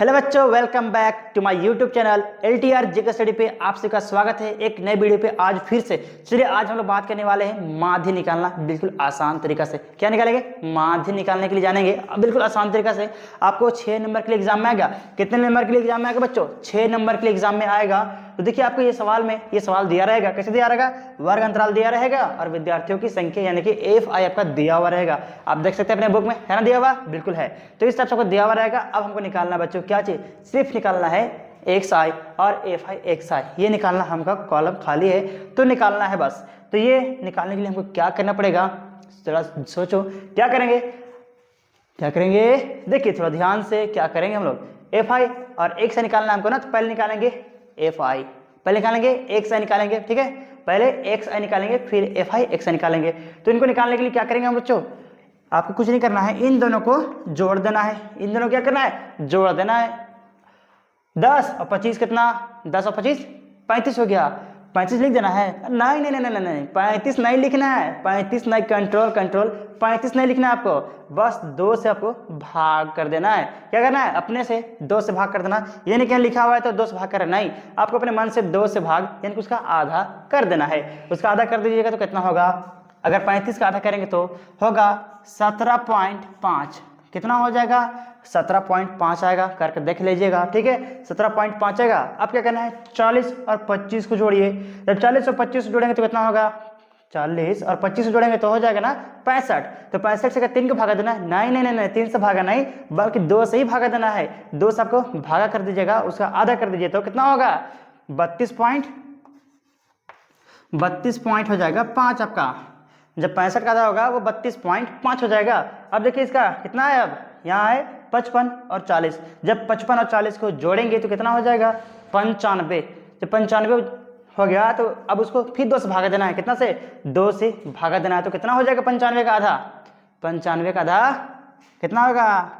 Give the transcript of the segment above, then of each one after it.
Hello बच्चों, welcome back to my YouTube channel LTR GK study पे आप सभी का स्वागत है एक नए वीडियो पे। आज फिर से चलिए आज हम लोग बात करने वाले हैं माध्य निकालना बिल्कुल आसान तरीका से। क्या निकालेंगे? माध्य निकालने के लिए जानेंगे बिल्कुल आसान तरीका से। आपको 6 नंबर के लिए एग्जाम में आएगा। कितने नंबर के लिए एग्जाम में आएगा बच्चों? 6 नंबर के लिए एग्जाम में आएगा। तो देखिए आपको ये सवाल में ये सवाल दिया रहेगा। कैसे दिया रहेगा? वर्ग अंतराल दिया रहेगा और विद्यार्थियों की संख्या यानी कि FI आपका दिया हुआ रहेगा। आप देख सकते हैं अपने बुक में, है ना? दिया हुआ बिल्कुल है। तो इस टाइप से आपको दिया हुआ रहेगा। अब हमको निकालना बच्चों क्या चीज? सिर्फ निकालना है XI और FI XI। ये निकालना हमका कॉलम खाली है तो निकालना है बस। तो ये निकालने के लिए हमको क्या करना पड़ेगा? जरा सोचो क्या करेंगे। देखिए थोड़ा ध्यान से क्या करेंगे हम लोग। FI और XI निकालना हमको ना, तो पहले निकालेंगे FI, पहले निकालेंगे XI निकालेंगे। ठीक है, पहले XI निकालेंगे फिर FI XI निकालेंगे। तो इनको निकालने के लिए क्या करेंगे हम बच्चों? आपको कुछ नहीं करना है, इन दोनों को जोड़ देना है। इन दोनों क्या करना है? जोड़ देना है। 10 और 25 कितना? 10 और 25 35 हो गया। 35 लिख देना है? नहीं नहीं नहीं नहीं नहीं, 35 नहीं लिखना है। 35 नहीं, कंट्रोल 35 नहीं लिखना है आपको। बस 2 से आपको भाग कर देना है। क्या करना है? अपने से 2 से भाग कर देना। ये नहीं क्या लिखा हुआ है तो 2 से भाग कर, नहीं, आपको अपने मन से 2 से भाग यानी कि उसका आधा कर देना है। उसका आधा कर दीजिएगा तो कितना होगा? अगर 35 का आधा करेंगे तो होगा 17.5। कितना हो जाएगा? 17.5 आएगा। करके देख लीजिएगा। ठीक है, 17.5 आएगा। अब क्या करना है? 40 और 25 को जोड़िए। जब 40 और 25 को जोड़ेंगे तो कितना होगा? 40 और 25 को जोड़ेंगे तो हो जाएगा ना 65। तो 65 से 3 को भागा देना है? नहीं नहीं नहीं, 3 से भागा नहीं बल्कि 2 से ही भागा देना है। 2 से आपको भागा कर दीजिएगा, उसका आधा कर दीजिए तो कितना होगा? 32 पॉइंट हो जाएगा 5 आपका। जब 65 का आधा होगा वो 32.5 हो जाएगा। अब देखिए इसका कितना है? अब यहाँ है 55 और 40। जब 55 और 40 को जोड़ेंगे तो कितना हो जाएगा? 95। जब 95 हो गया तो अब उसको फिर 2 से भागा देना है। कितना से? 2 से भागा देना है। तो कितना हो जाएगा 95 का आधा? 95 का आधा कितना होगा?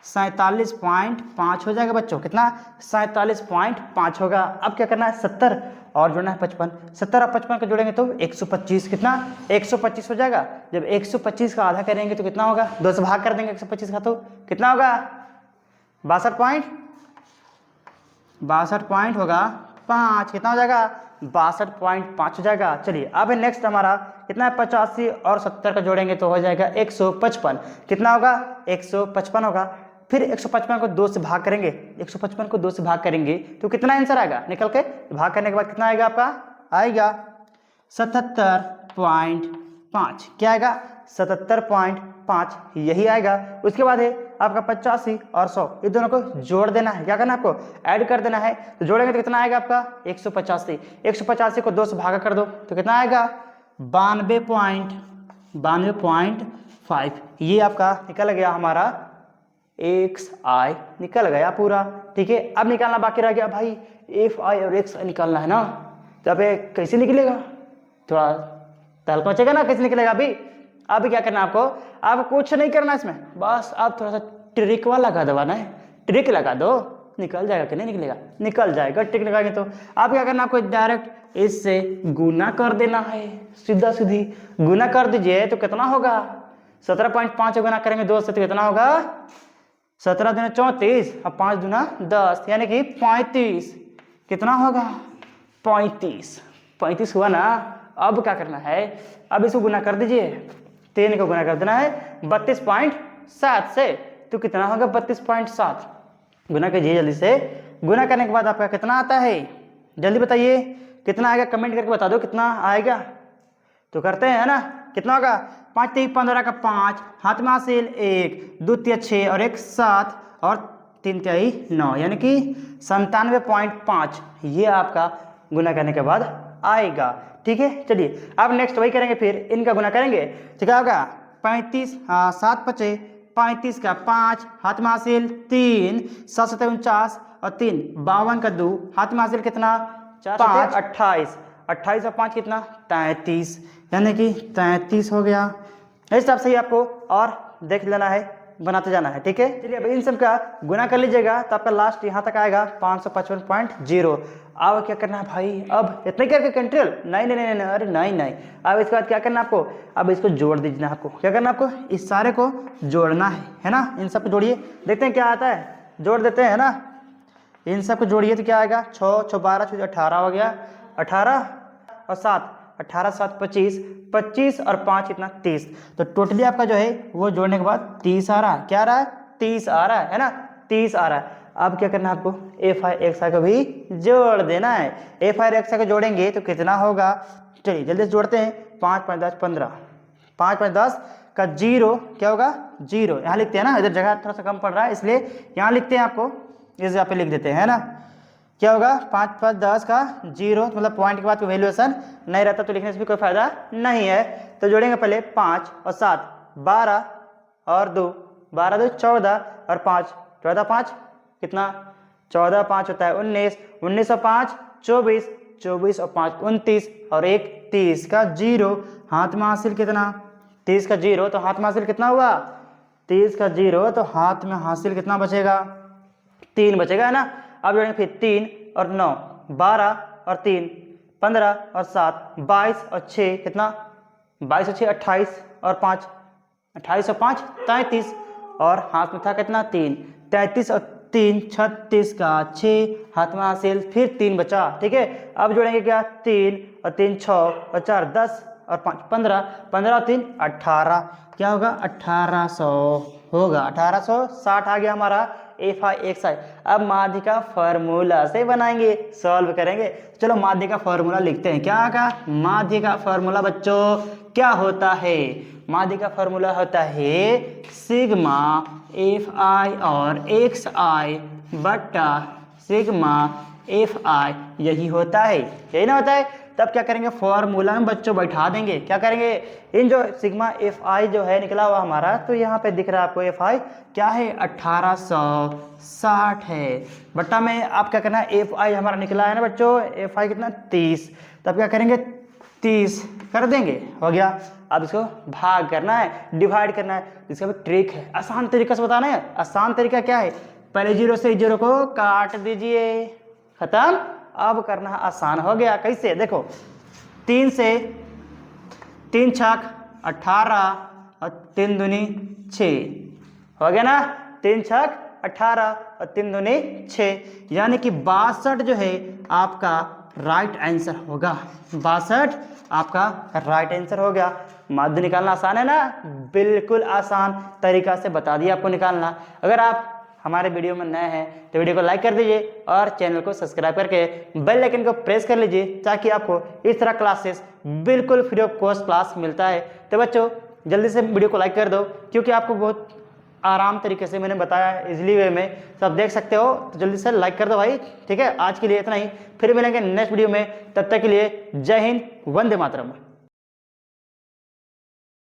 47.5 हो जाएगा बच्चों। कितना? 47.5 होगा। अब क्या करना है? 70 और जोड़ना है 55। 70 और 55 को जोड़ेंगे तो 125। कितना? 125 हो जाएगा। जब 125 का आधा करेंगे तो कितना होगा? 2 से भाग कर देंगे 125 का तो कितना होगा? 62 पॉइंट होगा 5। कितना हो जाएगा? 62.5 हो जाएगा। चलिए अब नेक्स्ट हमारा कितना है? 85 और 70 का जोड़ेंगे तो हो जाएगा 155। कितना होगा? 155 होगा। फिर 155 को 2 से भाग करेंगे। 155 को 2 से भाग करेंगे तो कितना आंसर आएगा? निकल के भाग करने के बाद कितना आएगा आपका? आएगा 77.5। क्या आएगा? 77.5 यही आएगा। उसके बाद है आपका 85 और 100, ये दोनों को जोड़ देना है। क्या करना है आपको? ऐड कर देना है। तो जोड़ेंगे तो कितना आएगा आपका? 185। 185 को 2 से भागा कर दो तो कितना आएगा? 92.5। ये आपका निकल गया हमारा XI निकल गया पूरा। ठीक है, अब निकालना बाकी रह गया भाई FI और XI निकालना है ना। तो अब कैसे निकलेगा? थोड़ा तहलका मचेगा ना, कैसे निकलेगा? अभी क्या करना है आपको? आप कुछ नहीं करना इसमें, बस आप थोड़ा सा ट्रिक वाला लगा दबाना है। ट्रिक लगा दो, निकल जाएगा कि नहीं निकलेगा? निकल जाएगा। ट्रिक लगाएंगे तो आप क्या करना, आपको डायरेक्ट इससे गुना कर देना है। सीधा सीधी गुना कर दीजिए तो कितना होगा? 17.5 गुना करेंगे 2 से तो कितना होगा? 17 दूना 34 और 5 दूना 10 यानी कि 35। कितना होगा? 35 हुआ ना। अब क्या करना है? अब इसको गुना कर दीजिए। 3 को गुना कर देना है 32.7 से तो कितना होगा? 32.7। गुना कीजिए जल्दी से। गुना करने के बाद आपका कितना आता है? जल्दी बताइए कितना आएगा, कमेंट करके बता दो कितना आएगा। तो करते हैं, है ना? कितना होगा? 5 3 15 का 5, हाथ में हासिल 1, 2 3 6 और 1 7 और 3 3 9 यानी कि 97.5 ये आपका गुना करने के बाद आएगा। ठीक है, चलिए अब नेक्स्ट वही करेंगे, फिर इनका गुना करेंगे तो क्या होगा? 35 7 5 35 का 5, हाथ में हासिल 3, 7 7 49 और 3 52 का 2, हाथ में हासिल कितना? 5 28 28 और 5 कितना? 33 यानी कि 33 हो गया। इस हिसाब से ही आपको और देख लेना है, बनाते जाना है। ठीक है, चलिए अब इन सब का गुना कर लीजिएगा तो आपका लास्ट यहाँ तक आएगा 555.0। अब क्या करना है भाई? अब इतना करके कंट्रोल नहीं नहीं नहीं, अरे नहीं। अब इसके बाद क्या करना है आपको? अब इसको जोड़ दीजिए। आपको क्या करना है? आपको इस सारे को जोड़ना है ना? इन सब को जोड़िए, देखते हैं क्या आता है। जोड़ देते हैं ना। इन सबको जोड़िए तो क्या आएगा, 6 6 12 6 18 हो गया, 18 और 7 18 7 25, 25 और 5 कितना 30। तो टोटली आपका जो है वो जोड़ने के बाद 30 आ रहा है। क्या आ रहा है, 30 आ रहा है ना, 30 आ रहा है। अब क्या करना है आपको, एफ आई एक्स आई को भी जोड़ देना है। एफ आई एक्स आई को जोड़ेंगे तो कितना होगा, चलिए जल्दी से जोड़ते हैं। 5 5 10 15, 5 5 10 का 0 क्या होगा, 0 यहाँ लिखते हैं ना, इधर जगह थोड़ा सा कम पड़ रहा है इसलिए यहाँ लिखते हैं, आपको इस जगह पे लिख देते हैं, है ना। क्या होगा, 5 5 10 का 0, मतलब पॉइंट के बाद कोई वैल्यूएशन नहीं रहता तो लिखने से भी कोई फायदा नहीं है। तो जोड़ेंगे पहले 5 और 7 12 और 2 12 2 14 और 5 14 5 कितना, 14 5 होता है 19, 19 और 5 24, 24 और 5 29 और 1 30 का 0, हाथ में हासिल कितना, 30 का 0 तो हाथ में हासिल कितना हुआ, 30 का 0 तो हाथ में हासिल कितना बचेगा, 3 बचेगा, है ना। अब जोड़ेंगे फिर 3 और 9 12 और 3 15 और 7 22 और 6 कितना, 22 और 6 28 और 5 28 और 5 33 और हाथ में था कितना 3, 33 और 3 36 का 6, हाथ में हासिल फिर 3 बचा, ठीक है। अब जोड़ेंगे क्या, 3 और 3 6 और 4 10 और 5 15, 15 और 3 18, क्या होगा 1800 होगा, 1860 आ गया हमारा एफ आई एक्स आई। अब माध्य का फॉर्मूला से बनाएंगे, सॉल्व करेंगे। चलो माध्य का फॉर्मूला लिखते हैं। क्या का माध्य का फॉर्मूला बच्चों क्या होता है, माध्य का फॉर्मूला होता है सिग्मा एफ आई और एक्स आई बटा सिग्मा एफ आई, यही होता है, यही ना होता है। तब क्या करेंगे, फॉर्मूला में बच्चों बैठा देंगे, क्या करेंगे, इन जो सिग्मा एफ आई जो है निकला हुआ हमारा, तो यहाँ पे दिख रहा है आपको एफ आई क्या है 1860 है, बट्टा में आप क्या करना है, एफ आई हमारा निकला है ना बच्चों, एफ आई कितना 30, तब क्या करेंगे 30 कर देंगे, हो गया। अब इसको भाग करना है, डिवाइड करना है, इसका भी ट्रिक है, आसान तरीका से बताना है। आसान तरीका क्या है, पहले 0 से 0 को काट दीजिए, खत्म। अब करना आसान हो गया, कैसे देखो, 3 से 3 छक 18 और 3 दूनी 6 हो गया ना, 3 छक 18 और 3 दूनी 6, यानी कि 62 जो है आपका राइट आंसर होगा, 62 आपका राइट आंसर हो गया। माध्य निकालना आसान है ना, बिल्कुल आसान तरीका से बता दिया आपको निकालना। अगर आप हमारे वीडियो में नए हैं तो वीडियो को लाइक कर दीजिए और चैनल को सब्सक्राइब करके बेल आइकन को प्रेस कर लीजिए, ताकि आपको इस तरह क्लासेस बिल्कुल फ्री ऑफ कॉस्ट क्लास मिलता है। तो बच्चों जल्दी से वीडियो को लाइक कर दो, क्योंकि आपको बहुत आराम तरीके से मैंने बताया, इजीली वे में सब देख सकते हो, तो जल्दी से लाइक कर दो भाई, ठीक है। आज के लिए इतना ही, फिर मिलेंगे नेक्स्ट वीडियो में, तब तक के लिए जय हिंद, वंदे मातरम।